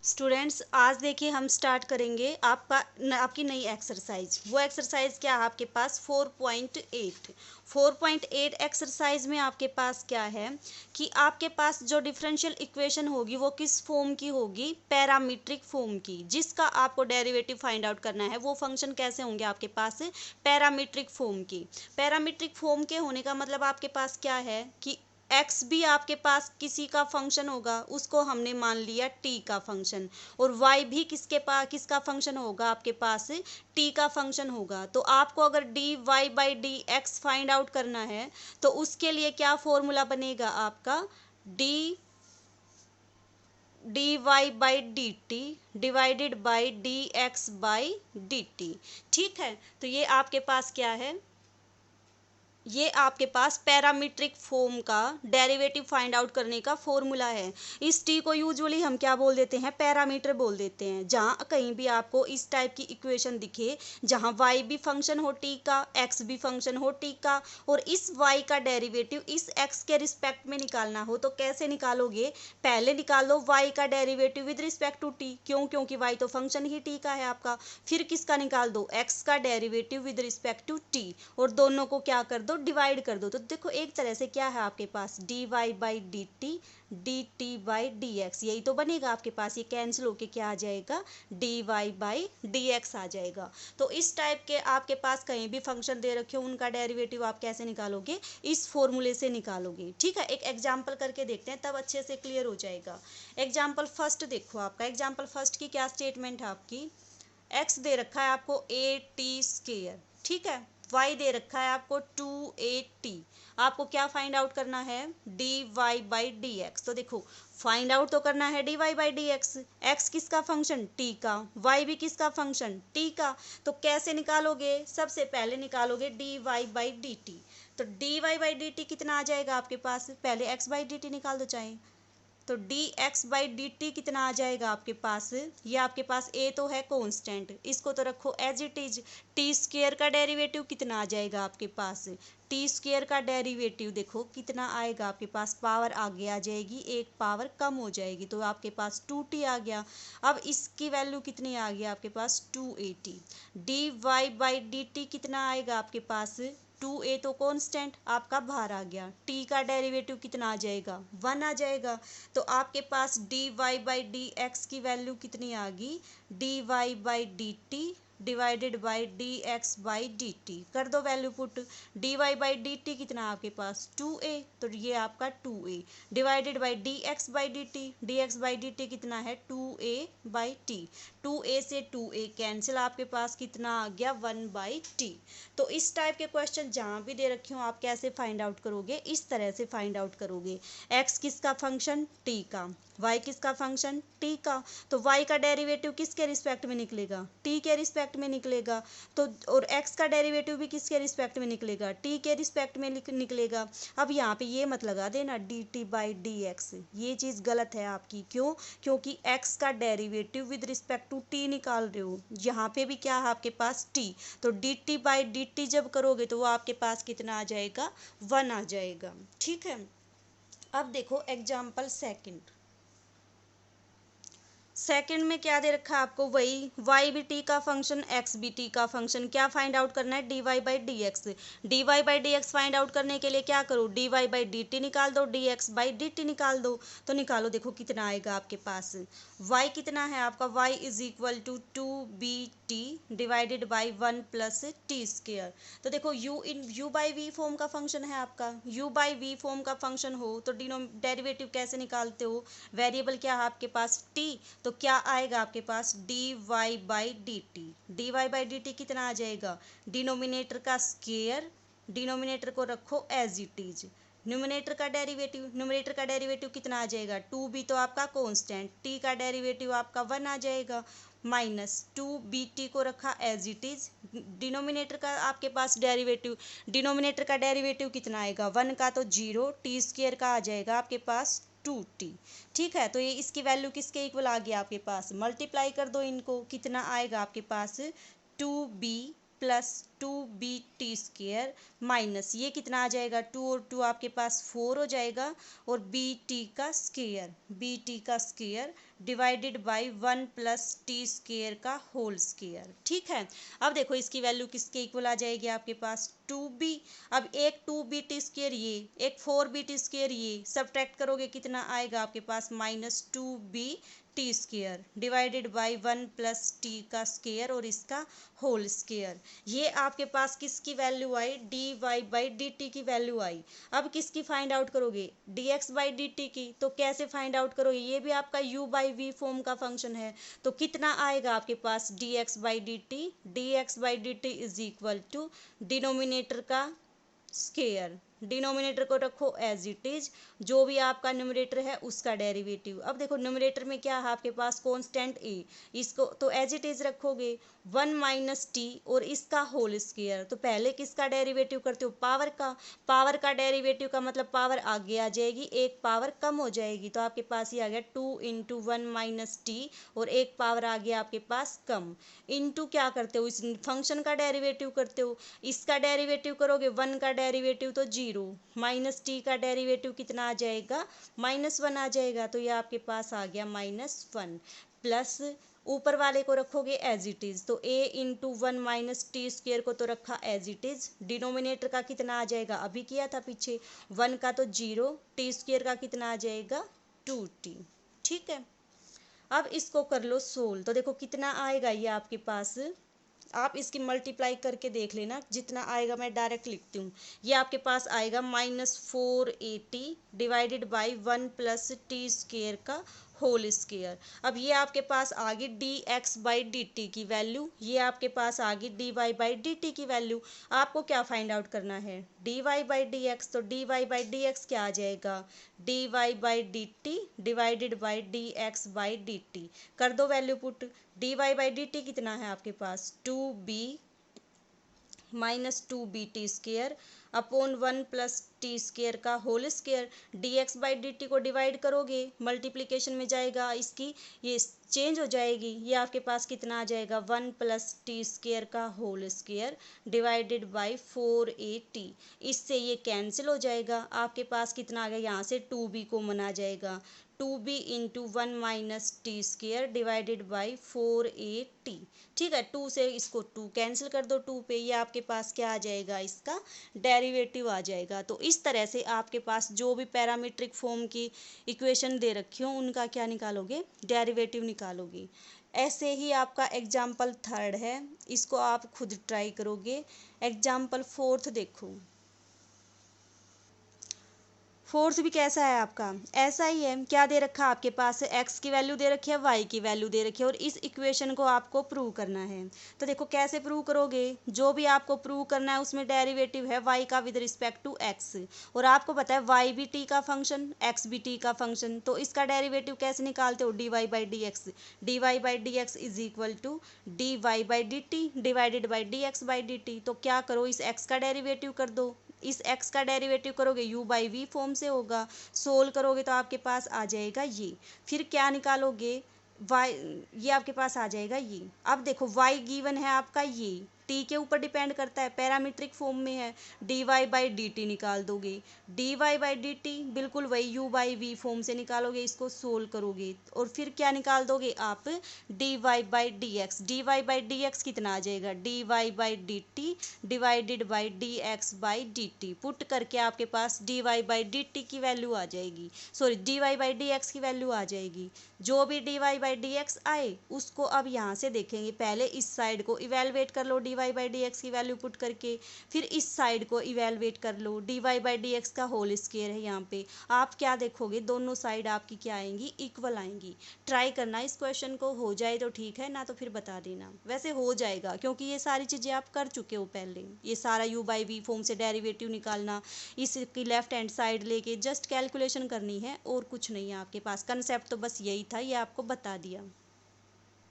Students, आज देखिए हम स्टार्ट करेंगे आपकी नई एक्सरसाइज। वो एक्सरसाइज क्या है आपके पास? 4.8। 4.8 एक्सरसाइज में आपके पास क्या है कि आपके पास जो डिफरेंशियल इक्वेशन होगी वो किस फॉर्म की होगी? पैरामीट्रिक फॉर्म की, जिसका आपको डेरिवेटिव फाइंड आउट करना है। वो फंक्शन कैसे होंगे आपके पास? पैरामीट्रिक फॉर्म की। पैरामीट्रिक फॉर्म के होने का मतलब आपके पास क्या है कि एक्स भी आपके पास किसी का फंक्शन होगा, उसको हमने मान लिया टी का फंक्शन, और वाई भी किसका फंक्शन होगा आपके पास? टी का फंक्शन होगा। तो आपको अगर D Y by D X find out करना है तो उसके लिए क्या फॉर्मूला बनेगा आपका? D D Y by D T divided by D x by D T. ठीक है, तो ये आपके पास क्या है? ये आपके पास पैरामीट्रिक फॉर्म का डेरिवेटिव फाइंड आउट करने का फॉर्मूला है। इस टी को यूजुअली हम क्या बोल देते हैं? पैरामीटर बोल देते हैं। जहाँ कहीं भी आपको इस टाइप की इक्वेशन दिखे, जहाँ वाई भी फंक्शन हो टी का, एक्स भी फंक्शन हो टी का, और इस वाई का डेरिवेटिव इस एक्स के रिस्पेक्ट में निकालना हो, तो कैसे निकालोगे? पहले निकाल लो वाई का derivative with respect to T. क्यों? क्योंकि वाई तो फंक्शन ही टी का है आपका। फिर किसका निकाल दो? एक्स का derivative with respect to T, और दोनों को क्या कर दो? डिवाइड कर दो। तो देखो एक तरह से क्या है आपके पास? D Y by D t d T by D x, यही तो बनेगा आपके पास। ये कैंसिल होके क्या आ जाएगा? D Y by D x आ जाएगा। तो इस टाइप के आपके पास कहीं भी फंक्शन दे रखे हो, उनका डेरिवेटिव आप कैसे निकालोगे? इस फॉर्मूले से निकालोगे। ठीक है, एक एग्जाम्पल करके देखते हैं, तब अच्छे से क्लियर हो जाएगा। एग्जाम्पल फर्स्ट देखो, आपका एग्जाम्पल फर्स्ट की क्या स्टेटमेंट है आपकी? एक्स दे रखा है आपको ए टी स्केयर, ठीक है। वाई दे रखा है आपको 2a t। आपको क्या फाइंड आउट करना है? D Y by D X. तो देखो, फाइंड आउट तो करना है D Y by D X. X किसका फंक्शन? टी का। वाई भी किसका फंक्शन? टी का। तो कैसे निकालोगे? सबसे पहले निकालोगे d Y by D t. तो d Y by D T कितना आ जाएगा आपके पास? पहले एक्स बाई डी टी निकाल दो चाहे। तो D x by D T कितना आ जाएगा आपके पास? ये आपके पास ए तो है कांस्टेंट, इसको तो रखो as it is. T square का डेरिवेटिव कितना आ जाएगा आपके पास? टी स्क्वेयर का डेरिवेटिव देखो कितना आएगा आपके पास? पावर आगे आ जाएगी, एक पावर कम हो जाएगी, तो आपके पास 2t आ गया। अब इसकी वैल्यू कितनी आ गई आपके पास? 2a t। D Y by D T कितना आएगा आपके पास? 2a तो कांस्टेंट आपका बाहर आ गया। t का डेरिवेटिव कितना आ जाएगा? 1 आ जाएगा। तो आपके पास d Y by D x की वैल्यू कितनी आ गई? D Y by D T divided by D x by D t. कर दो value put. D Y by D T कितना आपके पास? 2a, तो ये आपका 2a divided by D x by D t. D x by D T कितना है? 2a by T. 2a से 2a कैंसिल, आपके पास कितना आ गया? 1/t। तो इस टाइप के क्वेश्चन जहाँ भी दे रखे हो, आप कैसे फाइंड आउट करोगे? इस तरह से फाइंड आउट करोगे। एक्स किसका फंक्शन? टी का। वाई किसका फंक्शन? टी का। तो वाई का डेरिवेटिव किसके रिस्पेक्ट में निकलेगा? टी के रिस्पेक्ट में निकलेगा। तो और एक्स का डेरिवेटिव भी किसके रिस्पेक्ट में निकलेगा? टी के रिस्पेक्ट में निकलेगा। अब यहाँ पे ये मत लगा देना D T by D X, ये चीज़ गलत है आपकी। क्यों? क्योंकि एक्स का derivative with respect to T निकाल रहे हो। यहाँ पे भी क्या है आपके पास? टी। तो D T by D T जब करोगे तो वो आपके पास कितना आ जाएगा? 1 आ जाएगा। ठीक है, अब देखो एग्जाम्पल सेकंड। सेकंड में क्या दे रखा है आपको? वही वाई भी टी का फंक्शन, एक्स भी टी का फंक्शन। क्या फाइंड आउट करना है? D Y by D X. D Y by D X find out करने के लिए क्या करो? D Y by D T निकाल दो, D x by D T निकाल दो। तो निकालो, देखो कितना आएगा आपके पास। वाई कितना है आपका? Y is equal to 2bt divided by 1 plus T square. तो देखो यू बाई वी फॉर्म का फंक्शन है आपका। यू बाई वी फॉर्म का फंक्शन हो तो डेरिवेटिव कैसे निकालते हो? वेरिएबल क्या है आपके पास? टी। तो क्या आएगा आपके पास? D Y by D t. D Y by D T कितना आ जाएगा? डिनोमिनेटर का स्केयर, डिनोमिनेटर को रखो एज इट इज। न्यूमिनेटर का डेरिवेटिव कितना आ जाएगा? 2b तो आपका कांस्टेंट, टी का डेरिवेटिव आपका 1 आ जाएगा, माइनस 2bt को रखा एज इट इज। डिनोमिनेटर का आपके पास डेरिवेटिव, डिनोमिनेटर का डेरिवेटिव कितना आएगा? 1 का तो 0, टी स्क्वेयर का आ जाएगा आपके पास 2t। ठीक है, तो ये इसकी वैल्यू किसके इक्वल आ गया आपके पास? मल्टीप्लाई कर दो इनको, कितना आएगा आपके पास? 2b प्लस 2bt² माइनस ये कितना आ जाएगा, 2 और 2 आपके पास 4 हो जाएगा, और bt का square divided by 1 plus t² का होल स्क्वायर। ठीक है, अब देखो इसकी वैल्यू किसके इक्वल आ जाएगी आपके पास, 2b। अब एक 2bt² ये, एक 4bt² ये, सब्ट्रैक्ट करोगे कितना आएगा आपके पास, minus 2bt² divided by 1 plus t का स्क्वायर और इसका होल स्क्वायर। ये आपके पास किसकी वैल्यू आई, dy/dt की वैल्यू आई। अब किसकी फाइंड आउट करोगे, dx/dt की। तो कैसे फाइंड आउट करोगे, ये भी आपका u/v फॉर्म का फंक्शन है। तो कितना आएगा आपके पास dx/dt is equal to denominator का स्क्वायर, डिनोमिनेटर को रखो एज इट इज, जो भी आपका न्यूमरेटर है उसका डेरिवेटिव। अब देखो न्यूमरेटर में क्या है आपके पास, कांस्टेंट ए, इसको तो एज इट इज रखोगे, 1 माइनस टी और इसका होल स्क्वायर। तो पहले किसका डेरिवेटिव करते हो, पावर का। पावर का डेरिवेटिव का मतलब पावर आगे आ जाएगी, एक पावर कम हो जाएगी। तो आपके पास ये आ गया 2 इंटू 1 माइनस टी और एक पावर आ गया आपके पास कम, इंटू क्या करते हो, इस फंक्शन का डेरिवेटिव करते हो। इसका डेरिवेटिव करोगे 1 का डेरिवेटिव तो 0, माइनस टी का डेरिवेटिव कितना आ जाएगा, -1 आ जाएगा। तो ये आपके पास आ गया -1 प्लस ऊपर वाले को रखोगे एज इट इज, तो a इंटू 1 माइनस t² को तो रखा एज इट इज। डिनोमिनेटर का कितना आ जाएगा, अभी किया था पीछे, 1 का तो 0, t² का कितना आ जाएगा 2t। ठीक है, अब इसको कर लो सोल्व। तो देखो कितना आएगा ये आपके पास, आप इसकी मल्टीप्लाई करके देख लेना, जितना आएगा मैं डायरेक्ट लिखती हूँ। ये आपके पास आएगा -480 डिवाइडेड बाई 1 प्लस t² का होल स्क्वायर। अब ये आपके पास आ गई dx/dt की वैल्यू, ये आपके पास आ गई dy/dt की वैल्यू। आपको क्या फाइंड आउट करना है, dy/dx। तो dy/dx क्या आ जाएगा, dy/dt डिवाइडेड बाई dx/dt। कर दो वैल्यू पुट, dy/dt कितना है आपके पास, 2b minus 2bt² upon 1 plus t² का होल स्क्वायर। dx/dt को डिवाइड करोगे, मल्टीप्लिकेशन में जाएगा, इसकी ये चेंज हो जाएगी, ये आपके पास कितना आ जाएगा, 1 प्लस t² का होल स्क्वायर डिवाइडेड बाई 480। इससे ये कैंसिल हो जाएगा, आपके पास कितना आ गया, यहाँ से 2b कॉमन आ जाएगा, 2b into 1 minus t² divided by 480। ठीक है, 2 से इसको 2 कैंसिल कर दो, 2 पे ये आपके पास क्या आ जाएगा, इसका डेरिवेटिव आ जाएगा। तो इस तरह से आपके पास जो भी पैरामीट्रिक फॉर्म की इक्वेशन दे रखी हो उनका क्या निकालोगे, डेरिवेटिव निकालोगे। ऐसे ही आपका एग्जाम्पल 3 है, इसको आप खुद ट्राई करोगे। एग्जाम्पल 4 देखो, 4 भी कैसा है आपका, ऐसा ही है। क्या दे रखा है आपके पास, x की वैल्यू दे रखी है, y की वैल्यू दे रखी है, और इस इक्वेशन को आपको प्रूव करना है। तो देखो कैसे प्रूव करोगे, जो भी आपको प्रूव करना है उसमें डेरिवेटिव है y का विद रिस्पेक्ट टू x, और आपको पता है y भी t का फंक्शन, x भी t का फंक्शन। तो इसका डेरिवेटिव कैसे निकालते हो, dy/dx। dy/dx is equal to dy/dt divided by dx/dt। तो क्या करो, इस x का डेरिवेटिव कर दो, इस x का डेरिवेटिव करोगे u/v फॉर्म से होगा, सोल्व करोगे तो आपके पास आ जाएगा ये। फिर क्या निकालोगे, y, ये आपके पास आ जाएगा ये। अब देखो y गिवन है आपका, ये t के ऊपर डिपेंड करता है, पैरामीट्रिक फॉर्म में है, dy/dt निकाल दोगे, dy/dt बिल्कुल वही u/v फॉर्म से निकालोगे, इसको सोल्व करोगे और फिर क्या निकाल दोगे आप, dy/dx। dy/dx कितना आ जाएगा, dy/dt divided by dx/dt। Put करके आपके पास dy/dt की वैल्यू आ जाएगी, सॉरी dy/dx की वैल्यू आ जाएगी। जो भी dy/dx आए उसको अब यहाँ से देखेंगे, पहले इस साइड को इवेलुएट कर लो dy/dx की वैल्यू पुट करके, फिर इस साइड को इवेलुएट कर लो, dy/dx का होल स्क्वायर है यहाँ पे। आप क्या देखोगे, दोनों साइड आपकी क्या आएंगी, इक्वल आएंगी। ट्राई करना इस क्वेश्चन को, हो जाए तो ठीक है, ना तो फिर बता देना। वैसे हो जाएगा क्योंकि ये सारी चीज़ें आप कर चुके हो पहले, ये सारा u/v फॉर्म से डेरिवेटिव निकालना, इसकी लेफ्ट हैंड साइड लेके जस्ट कैलकुलेशन करनी है और कुछ नहीं है आपके पास। कंसेप्ट तो बस यही था, ये आपको बता दिया।